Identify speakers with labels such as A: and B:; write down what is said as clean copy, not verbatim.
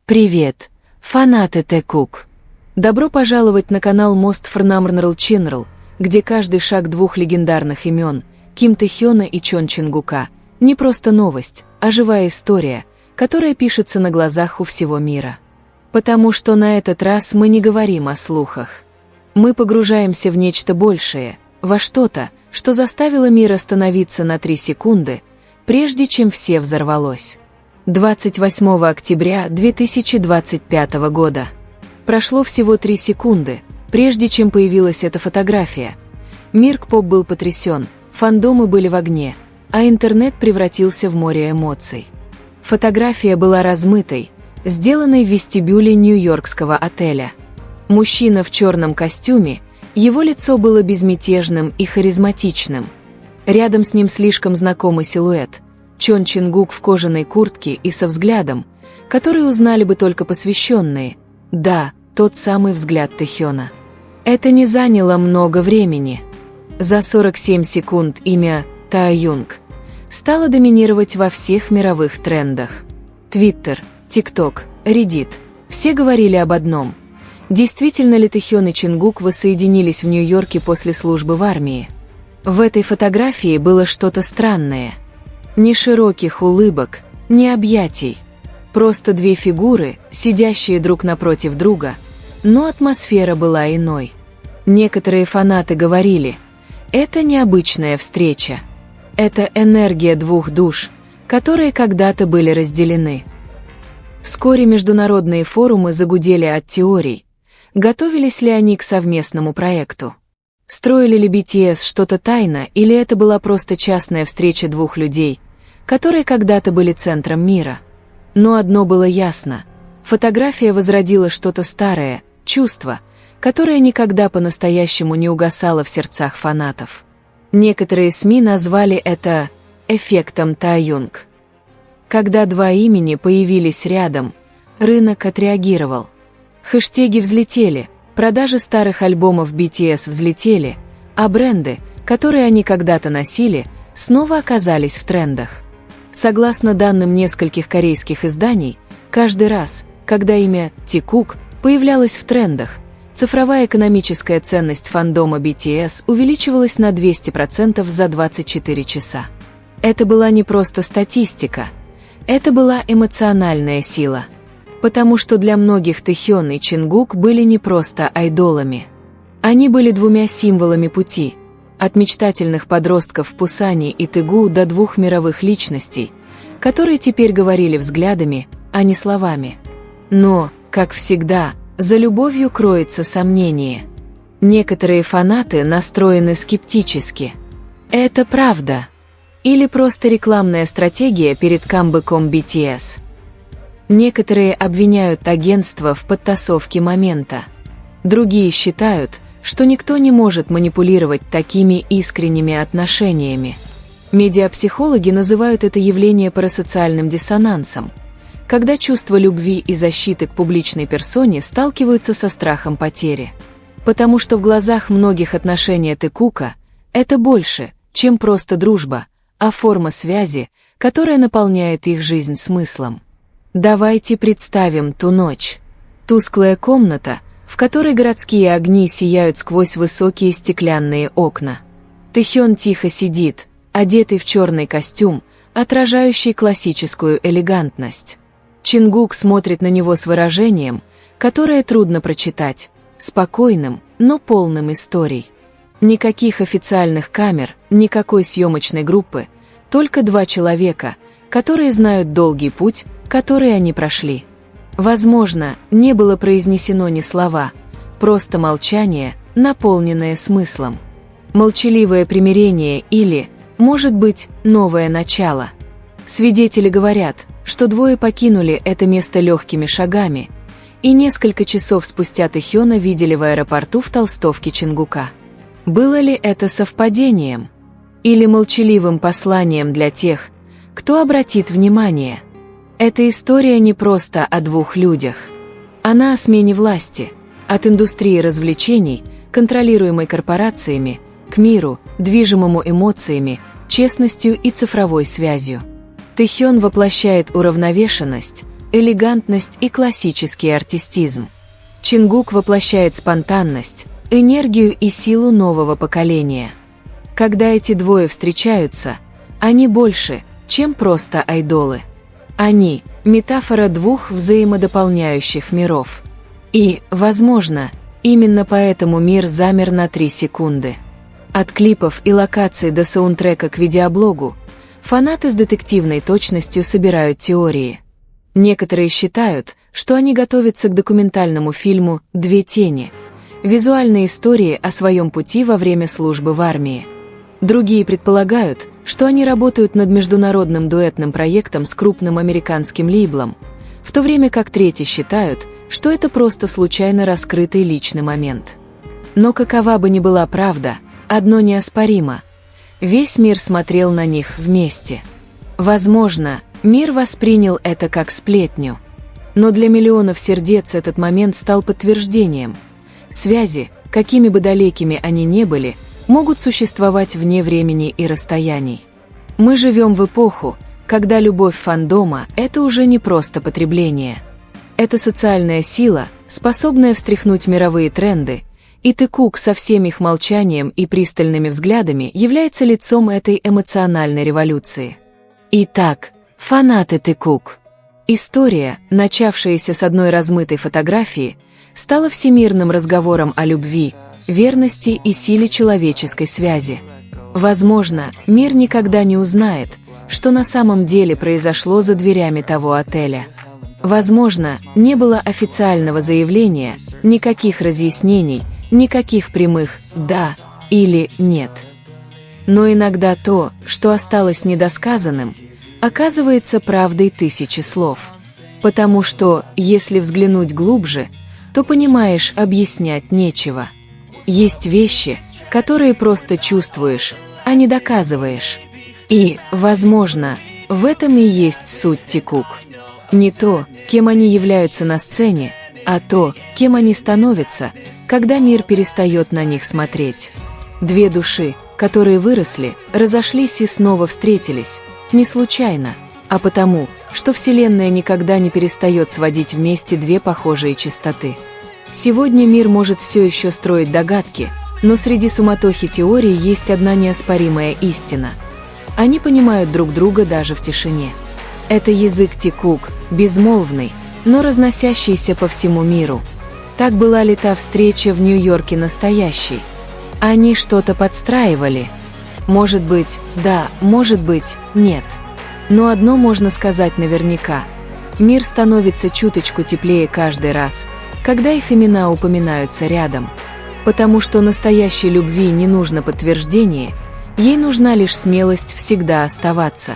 A: Привет, фанаты Тэкук! Добро пожаловать на канал Most Phenomenal Channel, где каждый шаг двух легендарных имен, Ким Тэхёна и Чон Ченгука, не просто новость, а живая история, которая пишется на глазах у всего мира. Потому что на этот раз мы не говорим о слухах. Мы погружаемся в нечто большее, во что-то, что заставило мир остановиться на 3 секунды, прежде чем все взорвалось. 28 октября 2025 года. Прошло всего 3 секунды, прежде чем появилась эта фотография. Мир К-поп был потрясен, фандомы были в огне, а интернет превратился в море эмоций. Фотография была размытой, сделанной в вестибюле нью-йоркского отеля. Мужчина в черном костюме, его лицо было безмятежным и харизматичным. Рядом с ним слишком знакомый силуэт. Чон Ченгук в кожаной куртке и со взглядом, который узнали бы только посвященные. Да, тот самый взгляд Тэхёна. Это не заняло много времени. За 47 секунд имя Таоюнг стало доминировать во всех мировых трендах. Твиттер, ТикТок, Reddit – все говорили об одном. Действительно ли Тэхён и Ченгук воссоединились в Нью-Йорке после службы в армии? В этой фотографии было что-то странное. Ни широких улыбок, ни объятий. Просто 2 фигуры, сидящие друг напротив друга, но атмосфера была иной. Некоторые фанаты говорили, это необычная встреча. Это энергия 2 душ, которые когда-то были разделены. Вскоре международные форумы загудели от теорий. Готовились ли они к совместному проекту? Строили ли BTS что-то тайно, или это была просто частная встреча 2 людей, которые когда-то были центром мира? Но одно было ясно. Фотография возродила что-то старое, чувство, которое никогда по-настоящему не угасало в сердцах фанатов. Некоторые СМИ назвали это «эффектом Таоюнг». Когда 2 имени появились рядом, рынок отреагировал. Хэштеги взлетели, продажи старых альбомов BTS взлетели, а бренды, которые они когда-то носили, снова оказались в трендах. Согласно данным нескольких корейских изданий, каждый раз, когда имя Тэкук появлялось в трендах, цифровая экономическая ценность фандома BTS увеличивалась на 200% за 24 часа. Это была не просто статистика, это была эмоциональная сила. Потому что для многих Тэхён и Ченгук были не просто айдолами. Они были 2 символами пути, от мечтательных подростков в Пусане и Тэгу до 2 мировых личностей, которые теперь говорили взглядами, а не словами. Но, как всегда, за любовью кроется сомнение. Некоторые фанаты настроены скептически. Это правда? Или просто рекламная стратегия перед камбэком BTS? Некоторые обвиняют агентство в подтасовке момента. Другие считают, что никто не может манипулировать такими искренними отношениями. Медиапсихологи называют это явление парасоциальным диссонансом, когда чувство любви и защиты к публичной персоне сталкиваются со страхом потери. Потому что в глазах многих отношения Тэкука – это больше, чем просто дружба, а форма связи, которая наполняет их жизнь смыслом. Давайте представим ту ночь. Тусклая комната, в которой городские огни сияют сквозь высокие стеклянные окна. Тэхён тихо сидит, одетый в черный костюм, отражающий классическую элегантность. Ченгук смотрит на него с выражением, которое трудно прочитать, спокойным, но полным историй. Никаких официальных камер, никакой съемочной группы, только 2 человека, которые знают долгий путь, который они прошли. Возможно, не было произнесено ни слова, просто молчание, наполненное смыслом. Молчаливое примирение или, может быть, новое начало. Свидетели говорят, что 2 покинули это место легкими шагами, и несколько часов спустя Тэхёна видели в аэропорту в толстовке Ченгука. Было ли это совпадением? Или молчаливым посланием для тех, кто обратит внимание? Эта история не просто о 2 людях. Она о смене власти, от индустрии развлечений, контролируемой корпорациями, к миру, движимому эмоциями, честностью и цифровой связью. Тэхён воплощает уравновешенность, элегантность и классический артистизм. Чингук воплощает спонтанность, энергию и силу нового поколения. Когда эти двое встречаются, они больше, чем просто айдолы. Они – метафора двух взаимодополняющих миров. И, возможно, именно поэтому мир замер на 3 секунды. От клипов и локаций до саундтрека к видеоблогу фанаты с детективной точностью собирают теории. Некоторые считают, что они готовятся к документальному фильму «Две тени», визуальной истории о своем пути во время службы в армии. Другие предполагают, что они работают над международным дуэтным проектом с крупным американским лейблом, в то время как третьи считают, что это просто случайно раскрытый личный момент. Но какова бы ни была правда, одно неоспоримо – весь мир смотрел на них вместе. Возможно, мир воспринял это как сплетню. Но для миллионов сердец этот момент стал подтверждением. Связи, какими бы далекими они ни были, могут существовать вне времени и расстояний. Мы живем в эпоху, когда любовь фандома – это уже не просто потребление. Это социальная сила, способная встряхнуть мировые тренды, и Тэкук со всем их молчанием и пристальными взглядами является лицом этой эмоциональной революции. Итак, фанаты Тэкук. История, начавшаяся с одной размытой фотографии, стала всемирным разговором о любви, верности и силе человеческой связи. Возможно, мир никогда не узнает, что на самом деле произошло за дверями того отеля. Возможно, не было официального заявления, никаких разъяснений, никаких прямых «да» или «нет». Но иногда то, что осталось недосказанным, оказывается правдой 1000 слов. Потому что, если взглянуть глубже, то понимаешь, объяснять нечего. Есть вещи, которые просто чувствуешь, а не доказываешь. И, возможно, в этом и есть суть Тэкук. Не то, кем они являются на сцене, а то, кем они становятся, когда мир перестает на них смотреть. Две души, которые выросли, разошлись и снова встретились, не случайно, а потому, что Вселенная никогда не перестает сводить вместе две похожие частоты. Сегодня мир может все еще строить догадки, но среди суматохи теорий есть одна неоспоримая истина. Они понимают друг друга даже в тишине. Это язык Тэкук, безмолвный, но разносящийся по всему миру. Так была ли та встреча в Нью-Йорке настоящей? Они что-то подстраивали? Может быть, да, может быть, нет. Но одно можно сказать наверняка. Мир становится чуточку теплее каждый раз, когда их имена упоминаются рядом. Потому что настоящей любви не нужно подтверждение, ей нужна лишь смелость всегда оставаться.